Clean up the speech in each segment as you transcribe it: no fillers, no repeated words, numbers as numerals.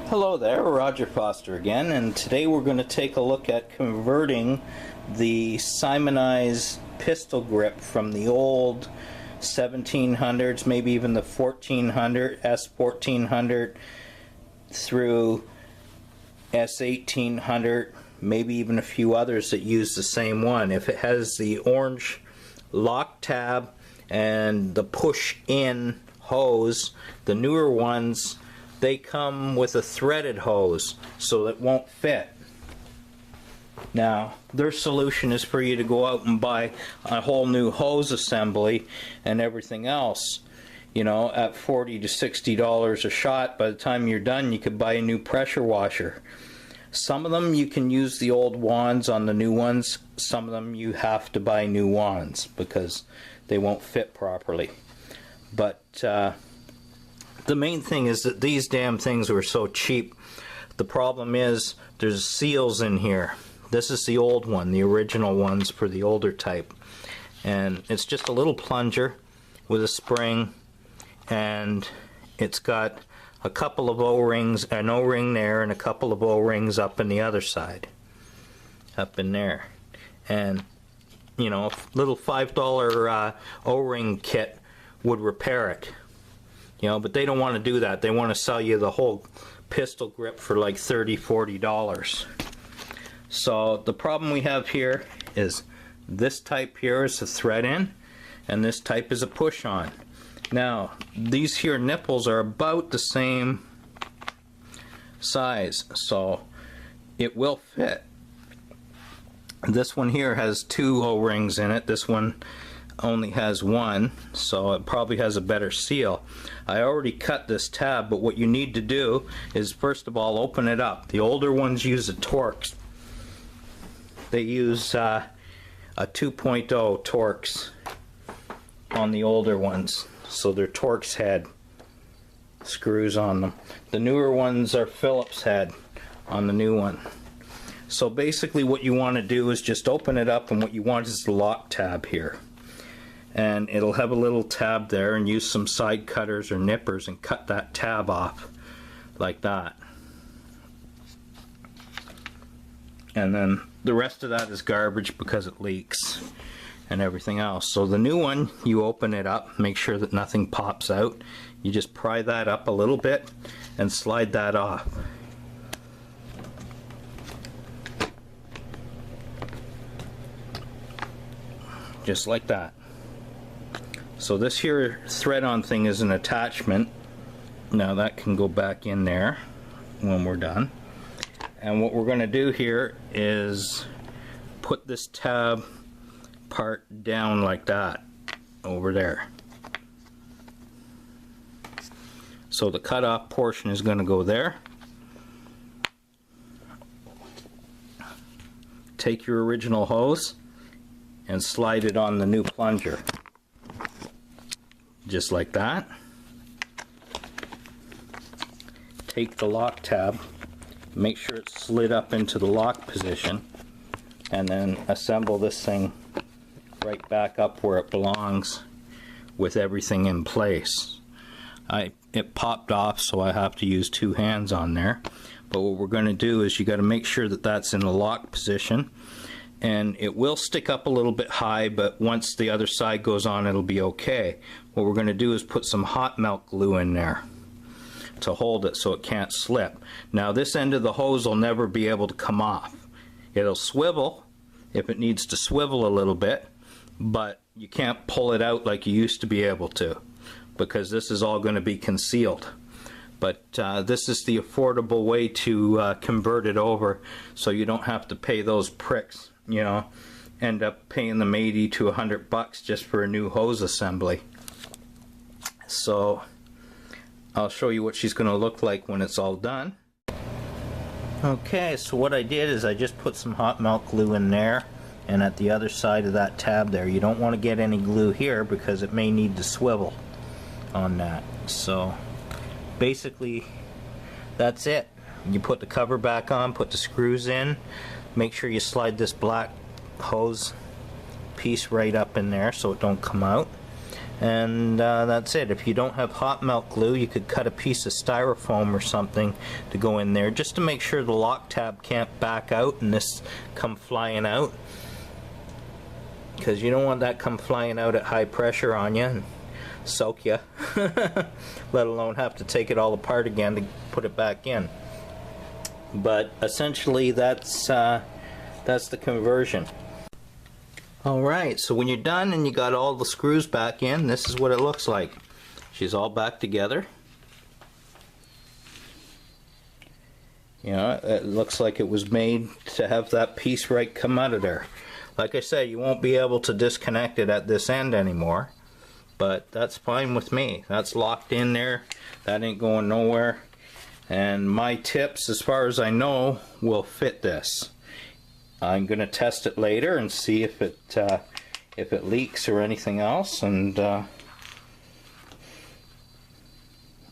Hello there, Roger Foster again, and today we're going to take a look at converting the Simoniz pistol grip from the old 1700s, maybe even the 1400, S1400 through S1800, maybe even a few others that use the same one. If it has the orange lock tab and the push-in hose, the newer ones, they come with a threaded hose, so it won't fit. Now, their solution is for you to go out and buy a whole new hose assembly and everything else, you know, at $40 to $60 a shot. By the time you're done, you could buy a new pressure washer. Some of them you can use the old wands on the new ones. Some of them you have to buy new wands because they won't fit properly. But the main thing is that these damn things were so cheap. The problem is there's seals in here. This is the old one, the original ones for the older type. And it's just a little plunger with a spring, and it's got a couple of O-rings, an O-ring there and a couple of O-rings up in the other side. Up in there. And, you know, a little $5 O-ring kit would repair it. You know, but they don't want to do that. They want to sell you the whole pistol grip for like $30, $40. So the problem we have here is this type here is a thread in, and this type is a push on. Now, these here nipples are about the same size, so it will fit. This one here has two O-rings in it. This one only has one, so it probably has a better seal. I already cut this tab, but what you need to do is first of all open it up. The older ones use a torx. They use a 2.0 torx on the older ones, so they're torx head screws on them. The newer ones are Phillips head on the new one. So basically what you want to do is just open it up, and what you want is the lock tab here. And it'll have a little tab there, and use some side cutters or nippers and cut that tab off like that. And then the rest of that is garbage because it leaks and everything else. So the new one, you open it up, make sure that nothing pops out. You just pry that up a little bit and slide that off. Just like that. So this here thread-on thing is an attachment. Now that can go back in there when we're done. And what we're going to do here is put this tab part down like that over there. So the cut-off portion is going to go there. Take your original hose and slide it on the new plunger. Just like that. Take the lock tab, make sure it's slid up into the lock position, and then assemble this thing right back up where it belongs with everything in place. It popped off, so I have to use two hands on there. But what we're going to do is you got to make sure that that's in the lock position. And it will stick up a little bit high, but once the other side goes on, it'll be okay. What we're going to do is put some hot melt glue in there to hold it so it can't slip. Now this end of the hose will never be able to come off. It'll swivel if it needs to swivel a little bit, but you can't pull it out like you used to be able to, because this is all going to be concealed. But this is the affordable way to convert it over, so you don't have to pay those pricks, you know, end up paying them 80 to 100 bucks just for a new hose assembly. So I'll show you what she's going to look like when it's all done. Okay, so what I did is I just put some hot melt glue in there, and at the other side of that tab there. You don't want to get any glue here because it may need to swivel on that. So basically that's it. You put the cover back on, put the screws in, make sure you slide this black hose piece right up in there so it don't come out, and that's it. If you don't have hot melt glue, you could cut a piece of styrofoam or something to go in there, just to make sure the lock tab can't back out and this come flying out, because you don't want that come flying out at high pressure on you and soak you let alone have to take it all apart again to put it back in. But essentially that's the conversion. Alright, so when you're done and you got all the screws back in, this is what it looks like. She's all back together. You know, it looks like it was made to have that piece right come out of there. Like I said, you won't be able to disconnect it at this end anymore, but that's fine with me. That's locked in there. That ain't going nowhere. And my tips, as far as I know, will fit this. I'm going to test it later and see if it leaks or anything else, and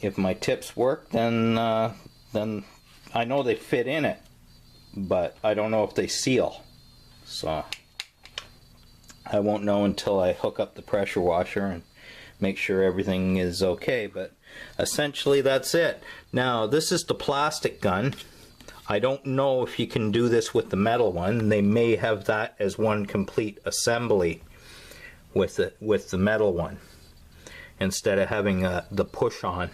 if my tips work, then I know they fit in it, but I don't know if they seal. So I won't know until I hook up the pressure washer and make sure everything is okay. But essentially that's it. Now this is the plastic gun. I don't know if you can do this with the metal one. They may have that as one complete assembly with the metal one, instead of having the push on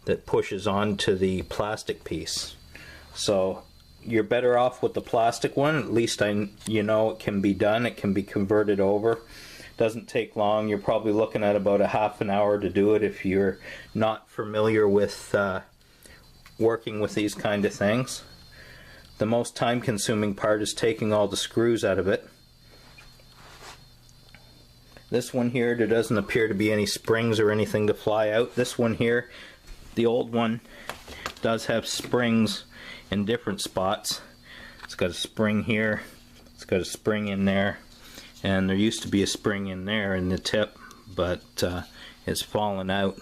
that pushes onto the plastic piece. So you're better off with the plastic one. At least you know it can be done. It can be converted over. Doesn't take long. You're probably looking at about a half an hour to do it if you're not familiar with working with these kind of things. The most time consuming part is taking all the screws out of it. This one here, there doesn't appear to be any springs or anything to fly out. This one here, the old one, does have springs in different spots. It's got a spring here, it's got a spring in there, and there used to be a spring in there in the tip, but it's fallen out.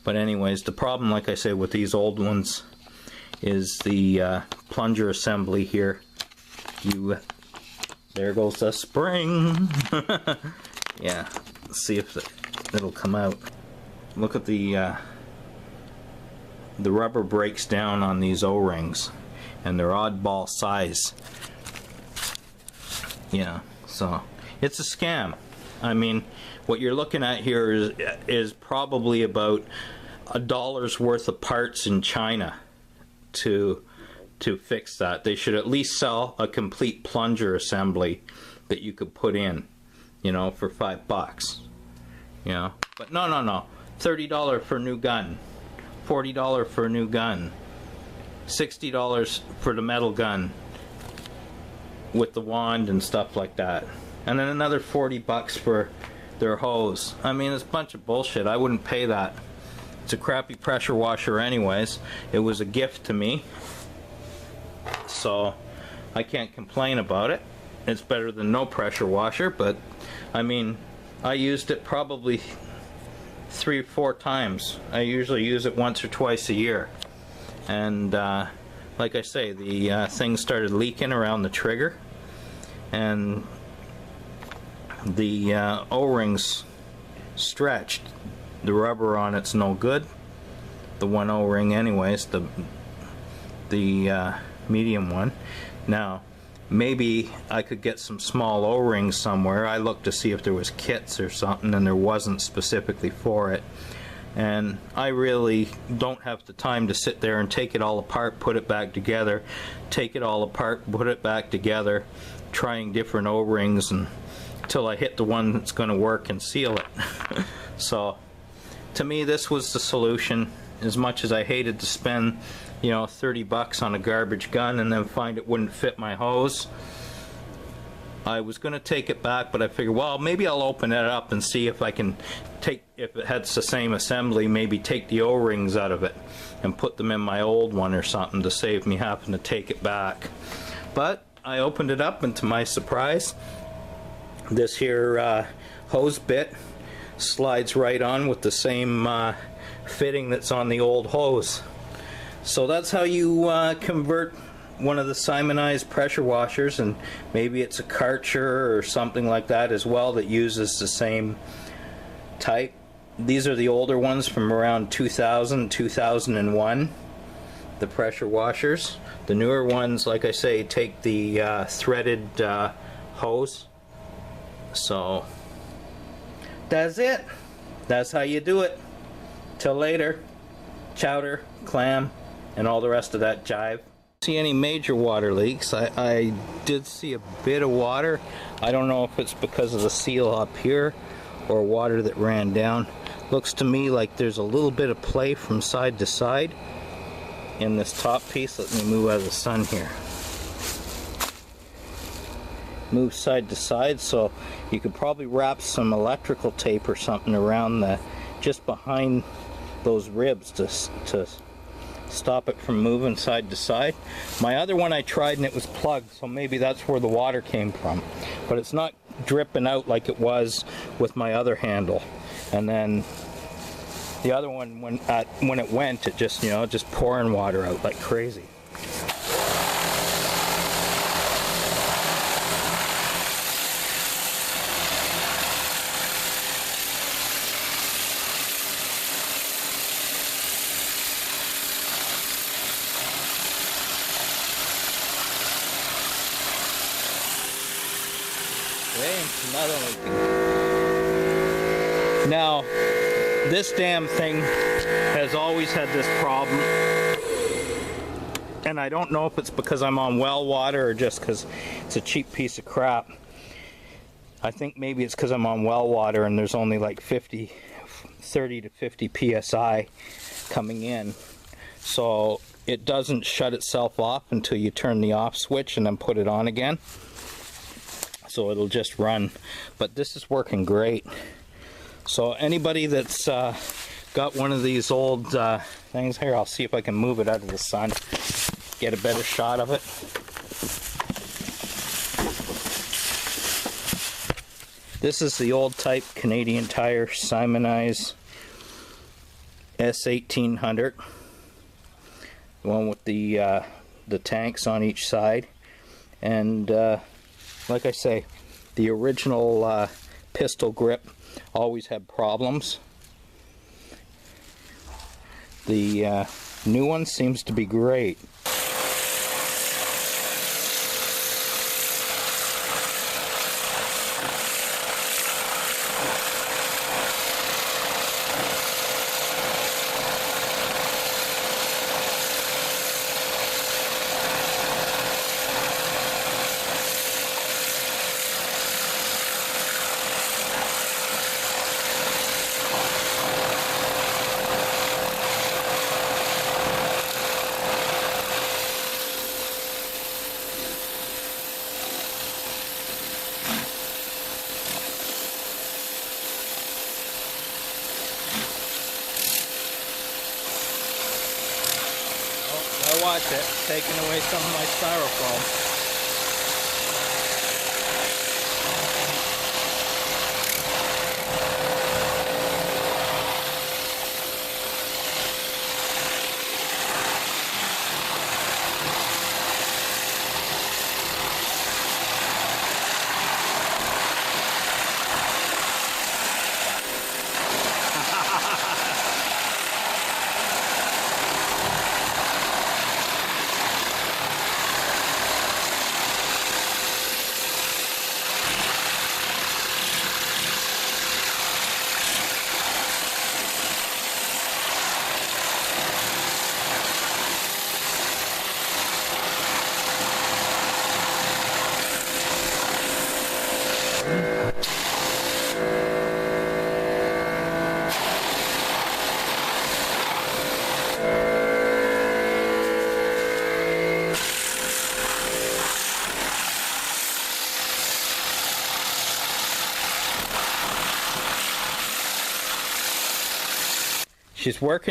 But anyways, the problem, like I say, with these old ones is the plunger assembly here. There goes the spring. Yeah, let's see if it'll come out. Look at the rubber breaks down on these O-rings, and they're oddball size. Yeah, so it's a scam. I mean, what you're looking at here is probably about $1 worth of parts in China to fix that. They should at least sell a complete plunger assembly that you could put in, you know, for $5. You know, but no. $30 for a new gun, $40 for a new gun, $60 for the metal gun with the wand and stuff like that, and then another $40 for their hose. I mean, it's a bunch of bullshit. I wouldn't pay that. It's a crappy pressure washer anyways. It was a gift to me, so I can't complain about it. It's better than no pressure washer, but I mean, I used it probably 3 or 4 times. I usually use it once or twice a year, and like I say, the thing started leaking around the trigger, and the O-rings stretched. The rubber on it's no good. The one O-ring anyways, the medium one. Now maybe I could get some small O-rings somewhere. I looked to see if there was kits or something, and there wasn't specifically for it. And I really don't have the time to sit there and take it all apart, put it back together, take it all apart, put it back together, trying different O-rings until I hit the one that's going to work and seal it. So to me, this was the solution. As much as I hated to spend, you know, $30 on a garbage gun and then find it wouldn't fit my hose, I was going to take it back, but I figured, well, maybe I'll open it up and see if I can take, if it has the same assembly, maybe take the O-rings out of it and put them in my old one or something to save me having to take it back. But I opened it up, and to my surprise, this here hose bit slides right on with the same fitting that's on the old hose. So that's how you convert one of the Simoniz pressure washers, and maybe it's a Karcher or something like that as well that uses the same type. These are the older ones from around 2000, 2001, the pressure washers. The newer ones, like I say, take the threaded hose. So that's it. That's how you do it. Till later. Chowder, clam, and all the rest of that jive. See any major water leaks. I did see a bit of water. I don't know if it's because of the seal up here or water that ran down. Looks to me like there's a little bit of play from side to side in this top piece. Let me move out of the sun here. Move side to side, so you could probably wrap some electrical tape or something around the just behind those ribs to stop it from moving side to side. My other one I tried and it was plugged, so maybe that's where the water came from, but it's not dripping out like it was with my other handle. And then the other one, when it went, it just, you know, just pouring water out like crazy. Now, this damn thing has always had this problem, and I don't know if it's because I'm on well water or just because it's a cheap piece of crap. I think maybe it's because I'm on well water and there's only like 30 to 50 psi coming in, so it doesn't shut itself off until you turn the off switch and then put it on again. So it'll just run, but this is working great. So anybody that's got one of these old things here, I'll see if I can move it out of the sun, get a better shot of it. This is the old type Canadian Tire Simoniz S1800, the one with the tanks on each side, and like I say, the original pistol grip always had problems. The new one seems to be great. Watch it, taking away some of my styrofoam.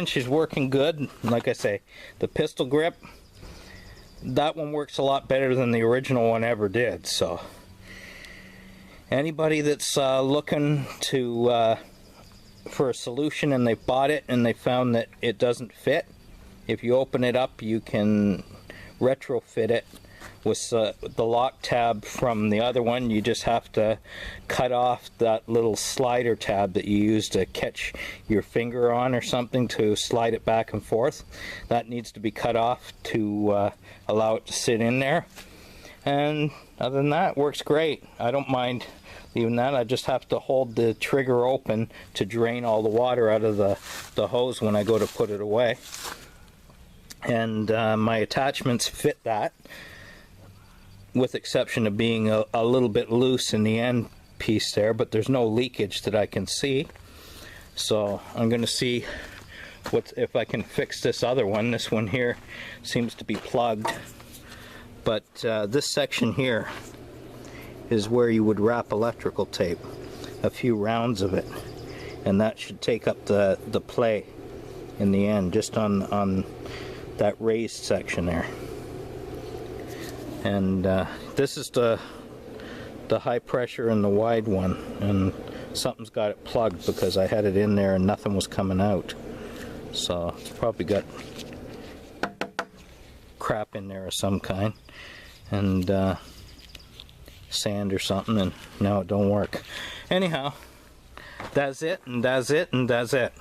She's working good. Like I say, the pistol grip, that one works a lot better than the original one ever did. So anybody that's looking to for a solution and they bought it and they found that it doesn't fit, if you open it up you can retrofit it with the lock tab from the other one. You just have to cut off that little slider tab that you use to catch your finger on or something to slide it back and forth. That needs to be cut off to allow it to sit in there. And other than that, it works great. I don't mind leaving that. I just have to hold the trigger open to drain all the water out of the hose when I go to put it away. And my attachments fit that, with exception of being a little bit loose in the end piece there, but there's no leakage that I can see. So I'm going to see if I can fix this other one. This one here seems to be plugged, but this section here is where you would wrap electrical tape, a few rounds of it, and that should take up the play in the end, just on that raised section there. And this is the high pressure and the wide one, and something's got it plugged because I had it in there and nothing was coming out. So it's probably got crap in there of some kind, and sand or something, and now it don't work. Anyhow, that's it, and that's it, and that's it.